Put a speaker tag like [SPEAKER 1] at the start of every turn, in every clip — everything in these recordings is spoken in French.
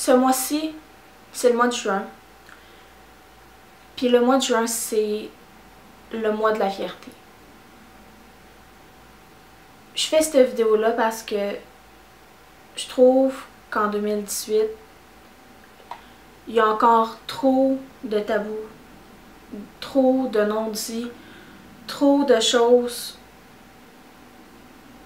[SPEAKER 1] Ce mois-ci, c'est le mois de juin. Puis le mois de juin, c'est le mois de la fierté. Je fais cette vidéo-là parce que je trouve qu'en 2018, il y a encore trop de tabous, trop de non-dits, trop de choses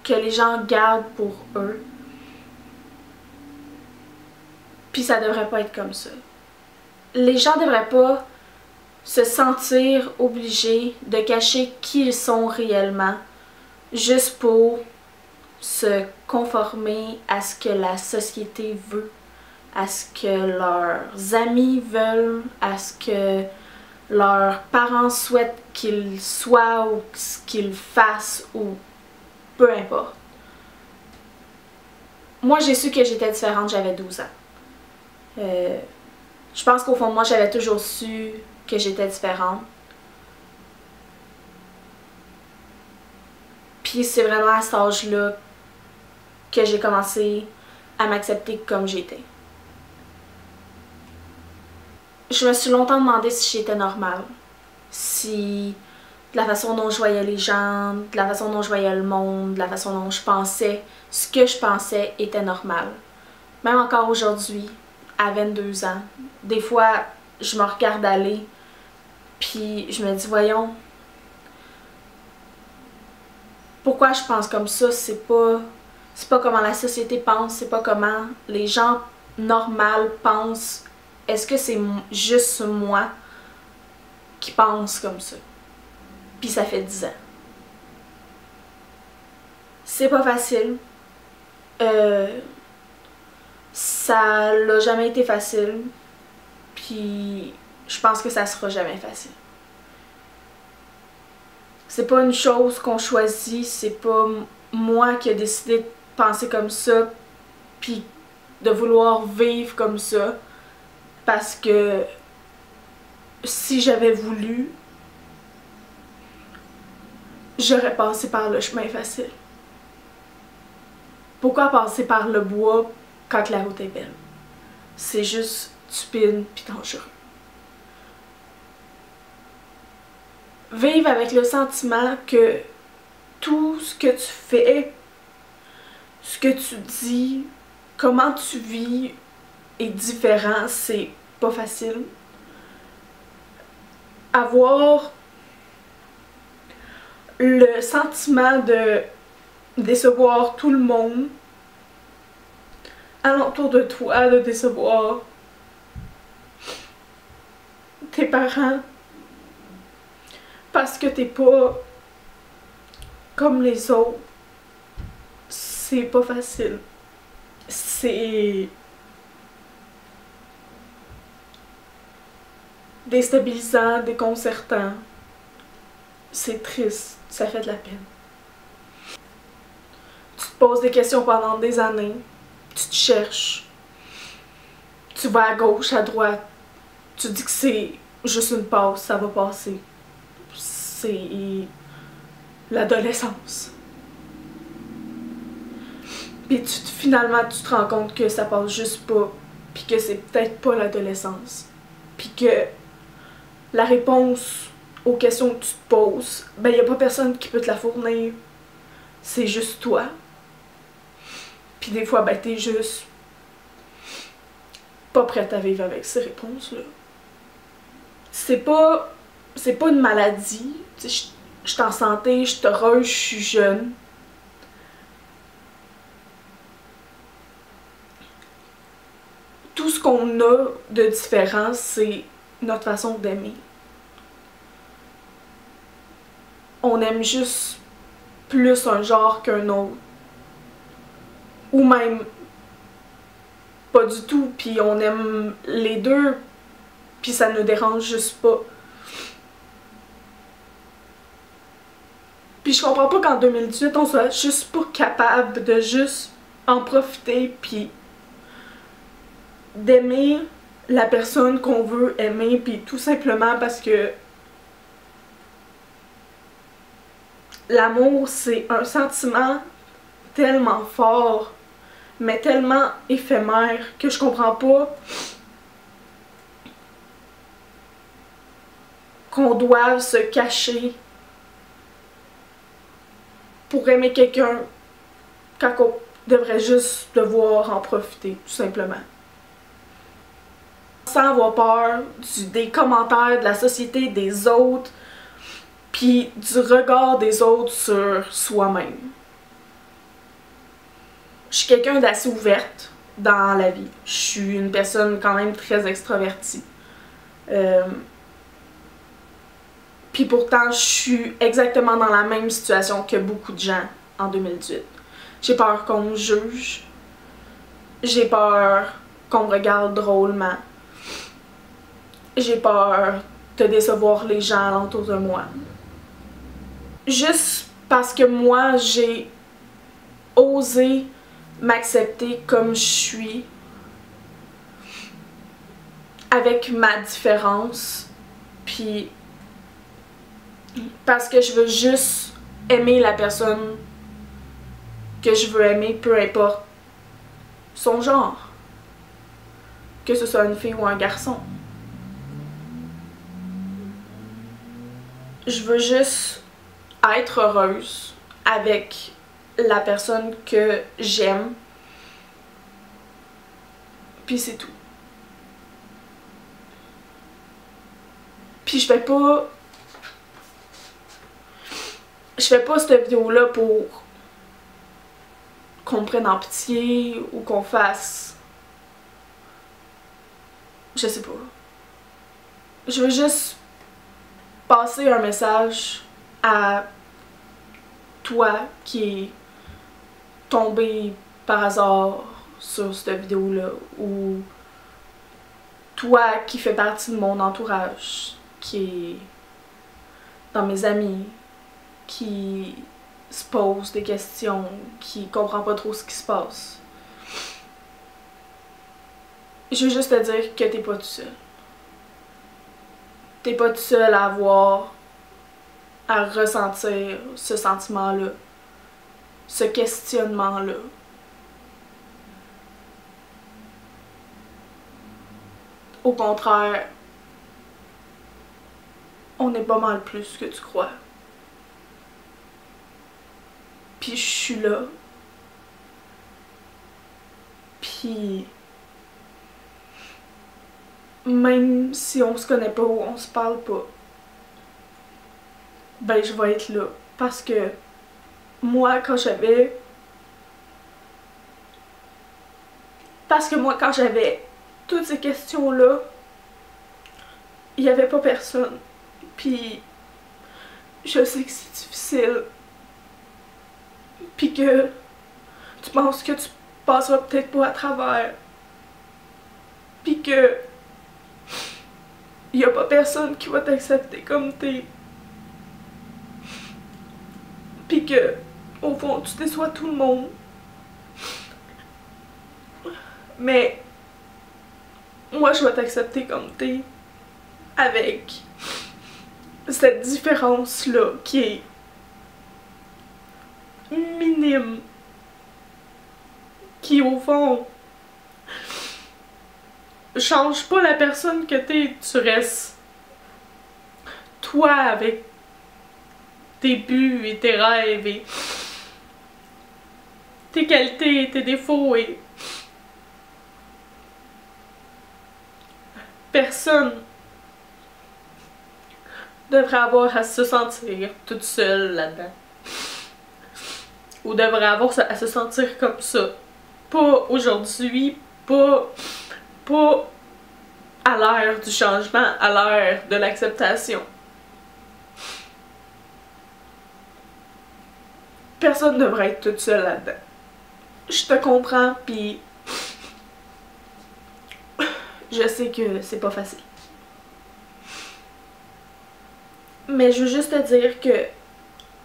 [SPEAKER 1] que les gens gardent pour eux. Puis ça devrait pas être comme ça. Les gens devraient pas se sentir obligés de cacher qui ils sont réellement juste pour se conformer à ce que la société veut, à ce que leurs amis veulent, à ce que leurs parents souhaitent qu'ils soient ou qu'ils fassent ou peu importe. Moi, j'ai su que j'étais différente, j'avais 12 ans. Je pense qu'au fond de moi, j'avais toujours su que j'étais différente. Puis c'est vraiment à cet âge-là que j'ai commencé à m'accepter comme j'étais. Je me suis longtemps demandé si j'étais normale. Si de la façon dont je voyais les gens, de la façon dont je voyais le monde, de la façon dont je pensais, ce que je pensais était normal. Même encore aujourd'hui, à 22 ans, des fois, je me regarde aller, puis je me dis, voyons, pourquoi je pense comme ça? C'est pas comment la société pense, c'est pas comment les gens normaux pensent. Est-ce que c'est juste moi qui pense comme ça? Puis ça fait 10 ans. C'est pas facile. Ça l'a jamais été facile. Puis je pense que ça sera jamais facile. C'est pas une chose qu'on choisit, c'est pas moi qui ai décidé de penser comme ça, puis de vouloir vivre comme ça, parce que si j'avais voulu, j'aurais passé par le chemin facile. Pourquoi passer par le bois quand la route est belle? C'est juste stupide puis dangereux. Vivre avec le sentiment que tout ce que tu fais, ce que tu dis, comment tu vis est différent, c'est pas facile. Avoir le sentiment de décevoir tout le monde alentour de toi, de décevoir tes parents parce que t'es pas comme les autres, c'est pas facile. C'est déstabilisant, déconcertant. C'est triste, ça fait de la peine. Tu te poses des questions pendant des années, tu te cherches, tu vas à gauche, à droite, tu dis que c'est juste une passe, ça va passer. C'est l'adolescence. Puis finalement, tu te rends compte que ça passe juste pas, puis que c'est peut-être pas l'adolescence. Puis que la réponse aux questions que tu te poses, ben y a pas personne qui peut te la fournir. C'est juste toi. Puis des fois, ben t'es juste pas prête à vivre avec ces réponses-là. C'est pas une maladie. Je suis en santé, je suis heureuse, je suis jeune. Tout ce qu'on a de différent, c'est notre façon d'aimer. On aime juste plus un genre qu'un autre. Ou même pas du tout, puis on aime les deux, puis ça ne dérange juste pas. Puis je comprends pas qu'en 2018, on soit juste pas capable de juste en profiter, puis d'aimer la personne qu'on veut aimer, puis tout simplement parce que l'amour, c'est un sentiment tellement fort, mais tellement éphémère que je comprends pas qu'on doive se cacher pour aimer quelqu'un quand on devrait juste devoir en profiter, tout simplement. Sans avoir peur des commentaires de la société, des autres, puis du regard des autres sur soi-même. Je suis quelqu'un d'assez ouverte dans la vie. Je suis une personne quand même très extravertie. Puis pourtant, je suis exactement dans la même situation que beaucoup de gens en 2018. J'ai peur qu'on me juge. J'ai peur qu'on me regarde drôlement. J'ai peur de décevoir les gens alentour de moi. Juste parce que moi, j'ai osé m'accepter comme je suis, avec ma différence, puis parce que je veux juste aimer la personne que je veux aimer, peu importe son genre, que ce soit une fille ou un garçon. Je veux juste être heureuse avec la personne que j'aime, puis c'est tout. Puis je fais pas cette vidéo-là pour qu'on me prenne en pitié ou qu'on fasse... Je sais pas. Je veux juste passer un message à toi qui est tombé par hasard sur cette vidéo-là, ou toi qui fait partie de mon entourage, qui est dans mes amis, qui se pose des questions, qui comprend pas trop ce qui se passe. Je veux juste te dire que t'es pas tout seul. T'es pas tout seul à avoir, à ressentir ce sentiment-là, ce questionnement-là. Au contraire, on est pas mal plus que tu crois. Puis je suis là. Puis même si on se connaît pas ou on se parle pas, ben je vais être là. Parce que moi quand j'avais toutes ces questions-là, il y avait pas personne. Puis je sais que c'est difficile. Puis que tu penses que tu passeras peut-être pas à travers. Puis que y a pas personne qui va t'accepter comme t'es. Puis que au fond tu déçois tout le monde. Mais moi je vais t'accepter comme t'es, avec cette différence-là qui est minime, qui au fond change pas la personne que t'es. Tu restes toi avec tes buts et tes rêves et tes qualités et tes défauts, et personne devrait avoir à se sentir toute seule là-dedans. Ou devrait avoir à se sentir comme ça. Pas aujourd'hui, pas à l'ère du changement, à l'ère de l'acceptation. Personne ne devrait être toute seule là-dedans. Je te comprends, puis je sais que c'est pas facile. Mais je veux juste te dire que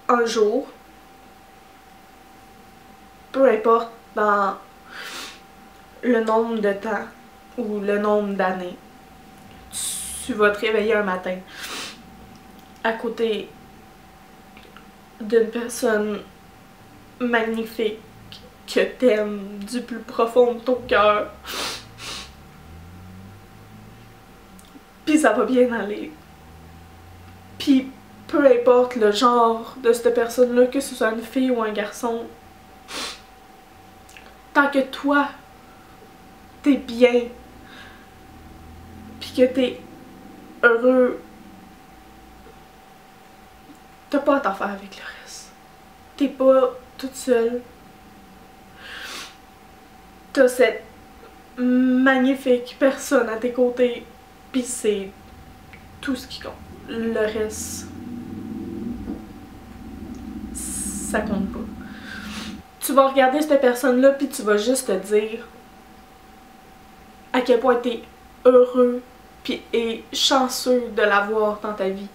[SPEAKER 1] un jour, peu importe dans le nombre de temps ou le nombre d'années, tu vas te réveiller un matin à côté d'une personne magnifique que t'aimes du plus profond de ton cœur. Puis ça va bien aller. Puis peu importe le genre de cette personne-là, que ce soit une fille ou un garçon, tant que toi, t'es bien, puis que t'es heureux, t'as pas à t'en faire avec le reste. T'es pas toute seule. T'as cette magnifique personne à tes côtés, pis c'est tout ce qui compte. Le reste, ça compte pas. Tu vas regarder cette personne-là, puis tu vas juste te dire à quel point t'es heureux puis et chanceux de l'avoir dans ta vie.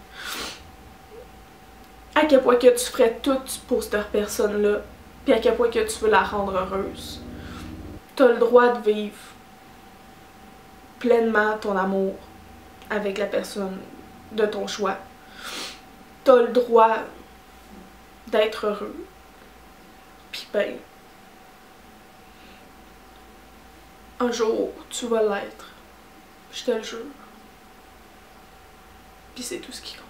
[SPEAKER 1] À quel point que tu ferais tout pour cette personne-là, puis à quel point que tu veux la rendre heureuse. T'as le droit de vivre pleinement ton amour avec la personne de ton choix. T'as le droit d'être heureux. Puis ben, un jour, tu vas l'être. Je te le jure. Puis c'est tout ce qui compte.